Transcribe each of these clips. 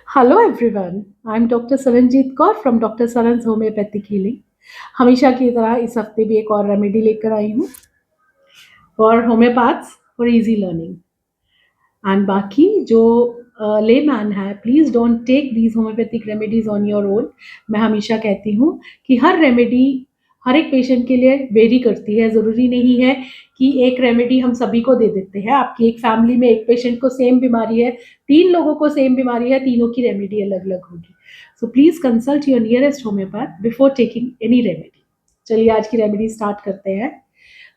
Hello everyone, I am doctor Saranjeet Kaur from doctor Saran's homoeopathic healing. हमेशा की तरह इस हफ्ते भी एक और रेमेडी लेकर आई हूँ for homeopaths for easy learning. And बाकी जो लेमैन है, please don't take these homeopathic remedies on your own. मैं हमेशा कहती हूँ कि हर रेमेडी हर एक पेशेंट के लिए वेरी करती है। ज़रूरी नहीं है कि एक रेमेडी हम सभी को दे देते हैं। आपकी एक फैमिली में एक पेशेंट को सेम बीमारी है, 3 लोगों को सेम बीमारी है, तीनों की रेमेडी अलग अलग होगी। So please consult your nearest homeopath before taking any remedy. चलिए आज की रेमेडी स्टार्ट करते हैं।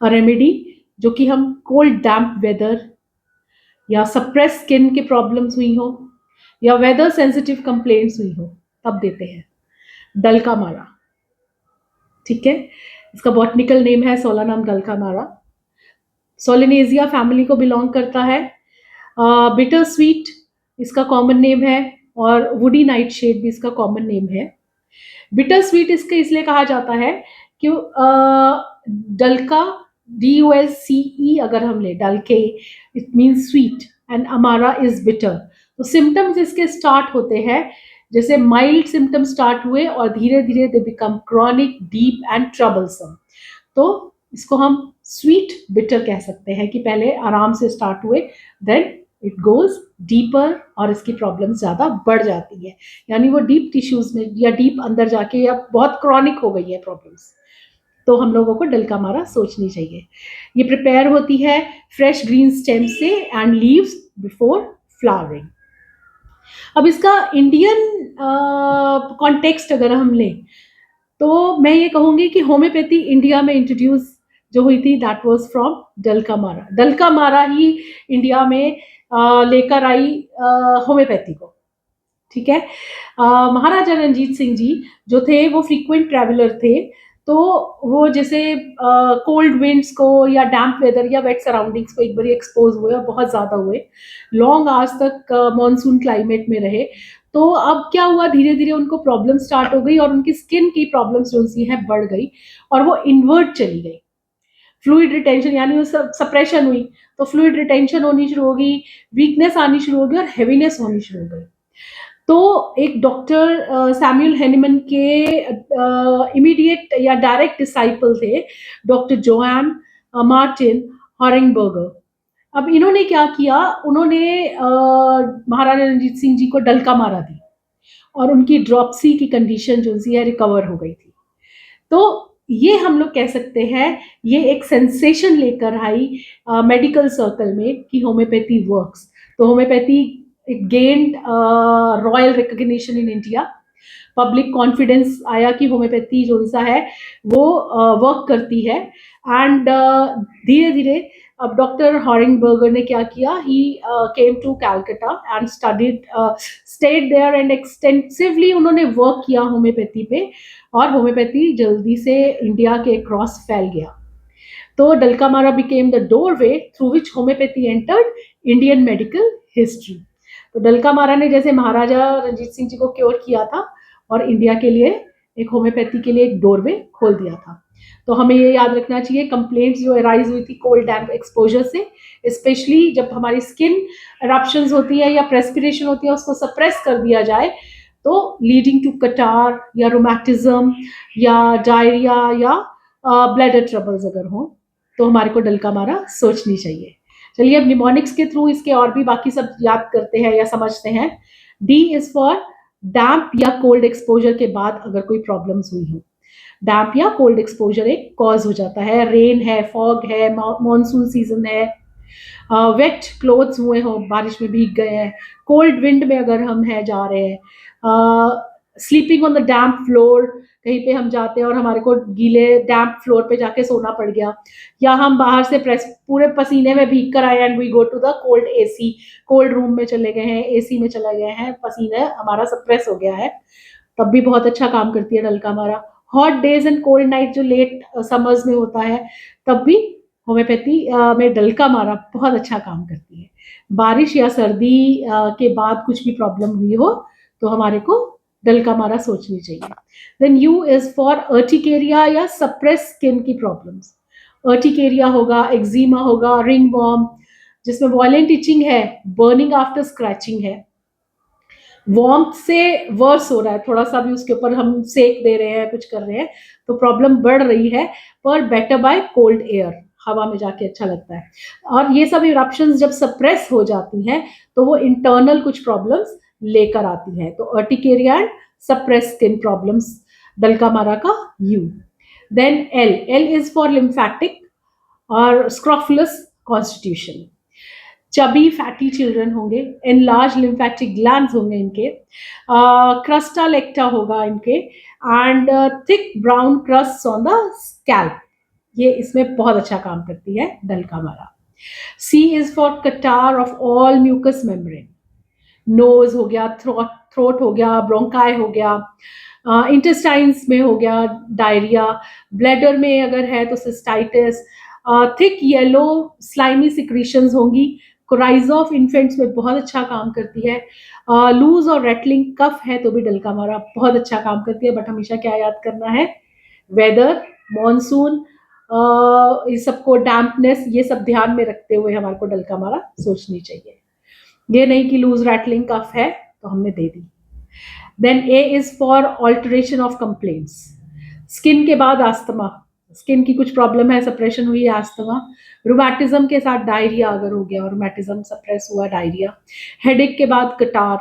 रेमेडी जो कि हम कोल्ड डैम्प वेदर या सप्रेस स्किन की प्रॉब्लम्स हुई हो या वेदर सेंसिटिव कंप्लेंट्स हुई हो तब देते हैं। डल का मारा, ठीक है। इसका बॉटनिकल नेम है सोलानम डल का मारा। सोलिनेजिया फैमिली को बिलोंग करता है। बिटर स्वीट इसका कॉमन नेम है और वुडी नाइट शेड भी इसका कॉमन नेम है। बिटर स्वीट इसके इसलिए कहा जाता है कि डल्का DULCE अगर हम ले डल के, इट मीन्स स्वीट एंड अमारा इज बिटर। तो सिम्टम्स इसके स्टार्ट होते हैं जैसे माइल्ड सिम्टम्स स्टार्ट हुए और धीरे धीरे they become chronic deep and troublesome. तो इसको हम स्वीट बिटर कह सकते हैं कि पहले आराम से स्टार्ट हुए, देन इट गोज डीपर और इसकी प्रॉब्लम ज़्यादा बढ़ जाती है। यानी वो डीप टिश्यूज में या डीप अंदर जाके या बहुत क्रॉनिक हो गई है प्रॉब्लम्स। तो हम लोगों को डल का मारा सोचनी चाहिए। ये प्रिपेयर होती है फ्रेश ग्रीन स्टेम से एंड लीव्स बिफोर फ्लावरिंग। अब इसका इंडियन कॉन्टेक्स्ट अगर हम लें तो मैं ये कहूँगी कि होम्योपैथी इंडिया में इंट्रोड्यूस जो हुई थी दैट वाज फ्रॉम डलका मारा। डलका मारा ही इंडिया में लेकर आई होम्योपैथी को, ठीक है। महाराजा रंजीत सिंह जी जो थे वो फ्रीक्वेंट ट्रैवलर थे। तो वो जैसे कोल्ड विंड्स को या डैम्प वेदर या वेट सराउंडिंग्स को एक बार एक्सपोज हुए और बहुत ज़्यादा हुए, लॉन्ग आवर्स तक मॉनसून क्लाइमेट में रहे। तो अब क्या हुआ, धीरे धीरे उनको प्रॉब्लम स्टार्ट हो गई और उनकी स्किन की प्रॉब्लम्स जो सी हैं बढ़ गई और वो इन्वर्ट चली गई। फ्लूइड रिटेंशन यानी वो सप्रेशन हुई, तो फ्लूइड रिटेंशन होनी शुरू होगी, वीकनेस आनी शुरू होगी और हेवीनेस होनी शुरू हो गई। तो एक डॉक्टर सैमुअल हेनीमन के इमीडिएट या डायरेक्ट डिसाइपल थे डॉक्टर जोआन मार्टिन हॉरिंगबर्गर। अब इन्होंने क्या किया, उन्होंने महाराजा रणजीत सिंह जी को डलका मारा दी और उनकी ड्रॉपसी की कंडीशन जो सी है रिकवर हो गई थी। तो ये हम लोग कह सकते हैं ये एक सेंसेशन लेकर आई मेडिकल सर्कल में कि होम्योपैथी वर्क्स। तो homeopathy it gained royal recognition in India. Public confidence आया कि होम्योपैथी जो सा है वो वर्क करती है। एंड धीरे धीरे अब डॉक्टर हॉरिंगबर्गर ने क्या किया, he came to Calcutta and studied stayed there and extensively उन्होंने वर्क किया होम्योपैथी पे और होम्योपैथी जल्दी से इंडिया के क्रॉस फैल गया। तो Dulcamara became the doorway through which homoeopathy entered Indian medical history. तो डलकामारा ने जैसे महाराजा रंजीत सिंह जी को क्योर किया था और इंडिया के लिए एक होम्योपैथी के लिए एक डोरवे खोल दिया था। तो हमें ये याद रखना चाहिए कंप्लेंट्स जो अराइज हुई थी कोल्ड डैम्प एक्सपोजर से, स्पेशली जब हमारी स्किन eruptions होती है या प्रेस्पिरेशन होती है उसको सप्रेस कर दिया जाए तो लीडिंग टू कटार या रोमैटिज्म या डायरिया या ब्लैडर ट्रबल्स अगर हो तो हमारे को डलका मारा सोचनी चाहिए। चलिए अब निमोनिक्स के थ्रू इसके और भी बाकी सब याद करते हैं या समझते हैं। डी इज फॉर डैम्प या कोल्ड एक्सपोजर के बाद अगर कोई प्रॉब्लम्स हुई हो। डैम्प या कोल्ड एक्सपोजर एक कॉज हो जाता है, रेन है, फॉग है, मॉनसून सीजन है, वेट क्लोथ्स हुए हो, बारिश में भीग गए हैं, कोल्ड विंड में अगर हम हैं जा रहे हैं, sleeping on the damp floor, कहीं पे हम जाते हैं और हमारे को गीले डैम्प फ्लोर पे जाके सोना पड़ गया, या हम बाहर से प्रेस पूरे पसीने में भीग कर आए and we go to the cold AC, cold room में चले गए हैं, एसी में चले गए हैं, पसीना हमारा सप्रेस हो गया है, तब भी बहुत अच्छा काम करती है डलका मारा। Hot days and cold night जो लेट समर्स में होता है तब भी होम्योपैथी में डलका मारा बहुत अच्छा काम करती है। बारिश या सर्दी के बाद कुछ भी प्रॉब्लम हुई हो तो हमारे को डलका मारा सोचनी चाहिए। Then you is for urticaria या सप्रेस स्किन की प्रॉब्लम्स। अर्टिकेरिया होगा, एक्जिमा होगा, रिंग वॉर्म जिसमें वॉयलेंट इचिंग है, बर्निंग आफ्टर स्क्रैचिंग है, वार्मथ से वर्स हो रहा है, थोड़ा सा भी उसके ऊपर हम सेक दे रहे हैं, कुछ कर रहे हैं, तो प्रॉब्लम बढ़ रही है, पर बेटर बाय कोल्ड एयर, हवा में जाके अच्छा लगता है। और ये सब इरप्शंस जब सप्रेस हो जाती हैं तो वो इंटरनल कुछ प्रॉब्लम्स लेकर आती हैं। तो urticaria and suppress skin problems, Dulcamara का U. Then L, L is for lymphatic और scrofulous constitution. Chubby fatty children होंगे, एनलार्ज लिम्फेटिक ग्लैंड्स होंगे इनके, क्रस्टा लेक्टा होगा इनके, and thick brown crust on the scalp, ये इसमें बहुत अच्छा काम करती है Dulcamara. C is for catarrh of all mucous membrane, nose हो गया, थ्रोट हो गया, ब्रोंकाई हो गया, इंटेस्टाइन्स में हो गया डायरिया, ब्लैडर में अगर है तो cystitis, thick yellow slimy secretions होंगी। कोराइजॉफ इन्फेंट्स में बहुत अच्छा काम करती है। लूज और रेटलिंग कफ है तो भी डल्कामारा बहुत अच्छा काम करती है, बट हमेशा क्या याद करना है, वेदर, मॉनसून, ये सबको, डैम्पनेस, ये सब ध्यान में रखते हुए हमारे को डल्कामारा सोचनी चाहिए। ये नहीं कि लूज रैटलिंग कफ है तो हमने दे दी। Then A is for alteration of complaints, skin के बाद आस्थमा, स्किन की कुछ प्रॉब्लम है, सप्रेशन हुई है, आस्थमा। रूमेटिज्म के साथ डायरिया अगर हो गया, रूमेटिज्म सप्रेस हुआ, डायरिया। हेडेक के बाद कटार,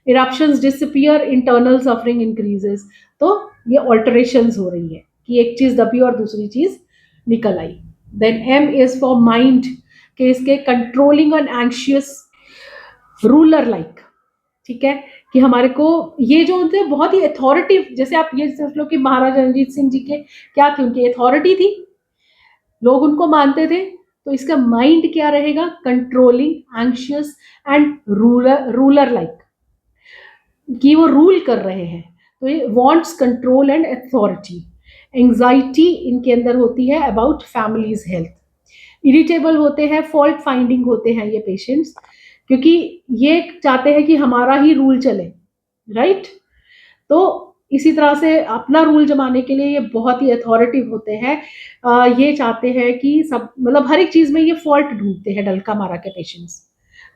eruptions disappear, internal suffering increases, तो ये ऑल्टरेशंस हो रही है कि एक चीज दबी और दूसरी चीज निकल आई। Then M is for mind के, इसके controlling and anxious, ruler like, ठीक है, कि हमारे को ये जो होते हैं बहुत ही अथॉरिटी, जैसे आप ये सोच लो कि महाराजा रणजीत सिंह जी के क्या थे, उनकी अथॉरिटी थी, लोग उनको मानते थे, तो इसका माइंड क्या रहेगा, controlling, anxious and ruler, ruler like, कि वो रूल कर रहे हैं, तो ये wants control and authority. Anxiety इनके अंदर होती है अबाउट फैमिलीज हेल्थ। इरिटेबल होते हैं, फॉल्ट फाइंडिंग होते हैं ये पेशेंट्स, क्योंकि ये चाहते हैं कि हमारा ही रूल चले, राइट। तो इसी तरह से अपना रूल जमाने के लिए ये बहुत ही अथॉरिटिव होते हैं। ये चाहते हैं कि सब, मतलब हर एक चीज में ये फॉल्ट ढूंढते हैं डल्का मारा के patients.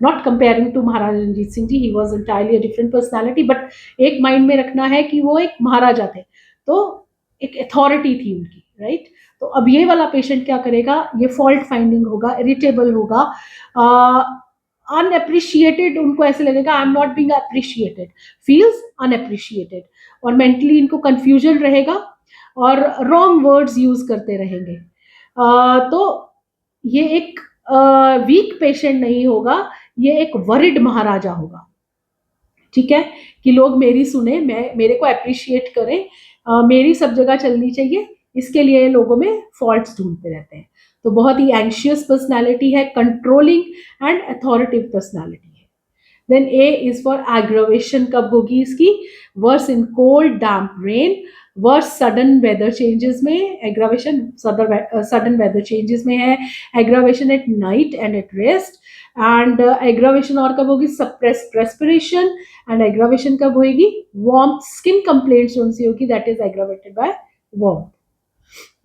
Not comparing to Maharaja Ranjit Singh ji, he was entirely different personality, but एक माइंड में रखना है कि वो एक महाराजा थे, तो एक अथॉरिटी थी उनकी, राइट। तो अब ये वाला पेशेंट क्या करेगा, ये फॉल्ट फाइंडिंग होगा, इरिटेबल होगा, अनएप्रिशिएटेड, उनको ऐसे लगेगा I am not being appreciated, feels unappreciated, और मेंटली इनको कंफ्यूजन रहेगा और रॉन्ग वर्ड्स यूज करते रहेंगे। तो ये एक वीक पेशेंट नहीं होगा, ये एक वरिड महाराजा होगा, ठीक है, कि लोग मेरी सुने, मैं, मेरे को अप्रिशिएट करें, मेरी सब जगह चलनी चाहिए, इसके लिए लोगों में फॉल्ट्स ढूंढते रहते हैं। तो बहुत ही एंशियस पर्सनैलिटी है, कंट्रोलिंग एंड अथॉरिटिव पर्सनैलिटी है। Then A is for aggravation, कब होगी इसकी, worse in cold damp rain, worse sudden weather changes में, एग्रावेशन सडन वेदर चेंजेस में है, aggravation at night and at rest, and aggravation और कब होगी, सप्रेस रेस्पिरेशन, एंड एग्रावेशन कब होगी, वार्म स्किन कंप्लेंट्स जो सी होगी, that is aggravated by warm.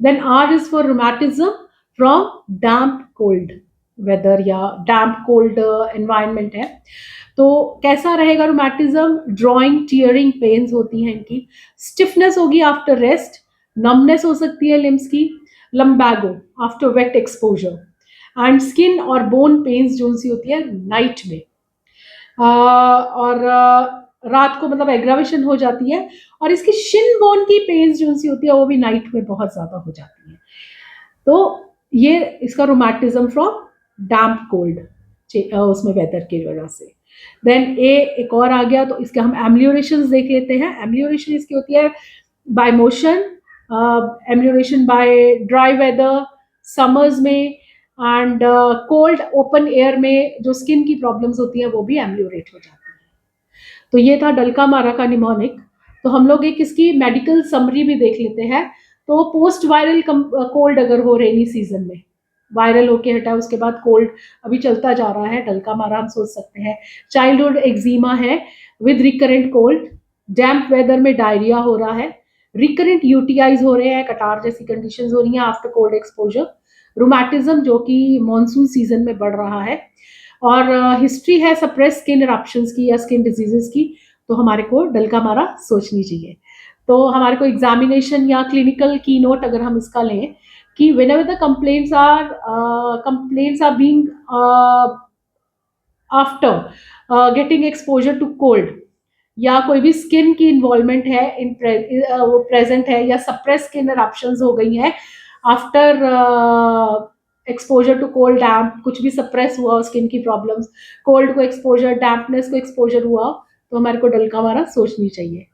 Then R is for rheumatism from damp cold weather या डैम्प कोल्ड एनवायरमेंट है, तो कैसा रहेगा रोमैटिज्म, ड्रॉइंग, टीयरिंग पेन्स होती हैं इनकी, स्टिफनेस होगी आफ्टर रेस्ट, नमनेस हो सकती है लिम्स की, lumbago after wet exposure, and skin और बोन पेन्स जो सी होती है नाइट में, और रात को मतलब एग्रावेशन हो जाती है, और इसकी शिन बोन की पेन्स जो सी होती है वो भी नाइट में बहुत ज्यादा हो जाती है। तो ये इसका रोमैटिज्म फ्रॉम डैम्प कोल्ड उसमें वेदर की वजह से। देन ए एक और आ गया, तो इसके हम एम्लियोरेशन देख लेते हैं। एम्लियोरेशन इसकी होती है by motion, amelioration by dry weather summers में, एंड कोल्ड ओपन एयर में जो स्किन की प्रॉब्लम्स होती हैं वो भी एम्लियोरेट हो जाती है। तो ये था डल्का मारा का निमोनिक। तो हम लोग एक इसकी मेडिकल समरी भी देख लेते हैं। तो पोस्ट वायरल कोल्ड अगर हो रेनी सीजन में, वायरल होके हटा उसके बाद कोल्ड अभी चलता जा रहा है, डल्का मारा हम सोच सकते हैं। चाइल्डहुड एक्जिमा है with recurrent cold, damp weather में डायरिया हो रहा है, रिकरेंट यूटीआईज हो रहे हैं, कटार जैसी कंडीशंस हो रही हैं आफ्टर कोल्ड एक्सपोजर, रोमैटिज्म जो कि मॉनसून सीजन में बढ़ रहा है, और हिस्ट्री है सप्रेस स्किन इरप्शंस की या स्किन डिजीजेस की, तो हमारे को डल का मारा सोचनी चाहिए। तो हमारे को एग्जामिनेशन या क्लिनिकल की नोट अगर हम इसका लें कि whenever the complaints are being after getting exposure to cold, या कोई भी स्किन की इन्वॉल्वमेंट है वो प्रेजेंट है, या सप्रेस स्किन eruptions हो गई है आफ्टर एक्सपोजर टू कोल्ड डैम्प, कुछ भी सप्रेस हुआ स्किन की प्रॉब्लम्स, कोल्ड को एक्सपोजर, डैम्पनेस को एक्सपोजर हुआ, तो हमारे को डल का मारा सोचनी चाहिए।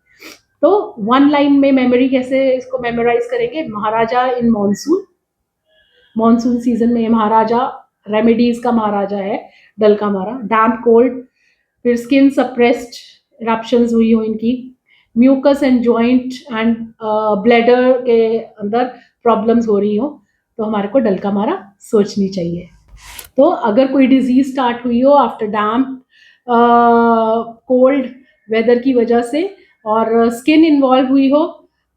तो वन लाइन में मेमोरी कैसे इसको मेमोराइज करेंगे? Maharaja in monsoon, monsoon season में महाराजा रेमेडीज का महाराजा है dulcamara. Damp cold, फिर स्किन सप्रेस्ड इरप्शंस हुई हो इनकी, mucus and joint and bladder के अंदर प्रॉब्लम्स हो रही हो, तो हमारे को डल का मारा सोचनी चाहिए। तो अगर कोई डिजीज स्टार्ट हुई हो आफ्टर डैम्प कोल्ड वेदर की वजह से और स्किन इन्वॉल्व हुई हो,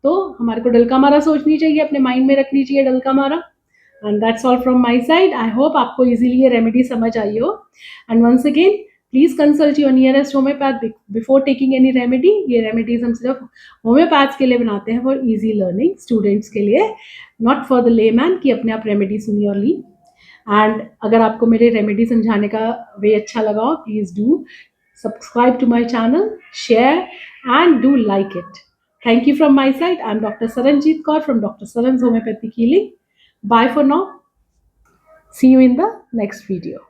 तो हमारे को डल का मारा सोचनी चाहिए, अपने माइंड में रखनी चाहिए dulcamara. And that's all from my side. I hope आपको इजीली ये रेमेडी समझ आई हो। And once again please consult your nearest homeopath before taking any remedy. ये रेमेडीज हम सिर्फ होम्योपैथ्स के लिए बनाते हैं फॉर इजी लर्निंग स्टूडेंट्स के लिए, नॉट फॉर द लेमैन कि अपने आप रेमेडी सुनी और ली। एंड अगर आपको मेरे रेमेडी समझाने का वे अच्छा लगा हो, please do subscribe to my channel, share and do like it. Thank you from my side. I'm Dr. Saranjeet Kaur from Dr. Saran's Homeopathic Healing. Bye for now. See you in the next video.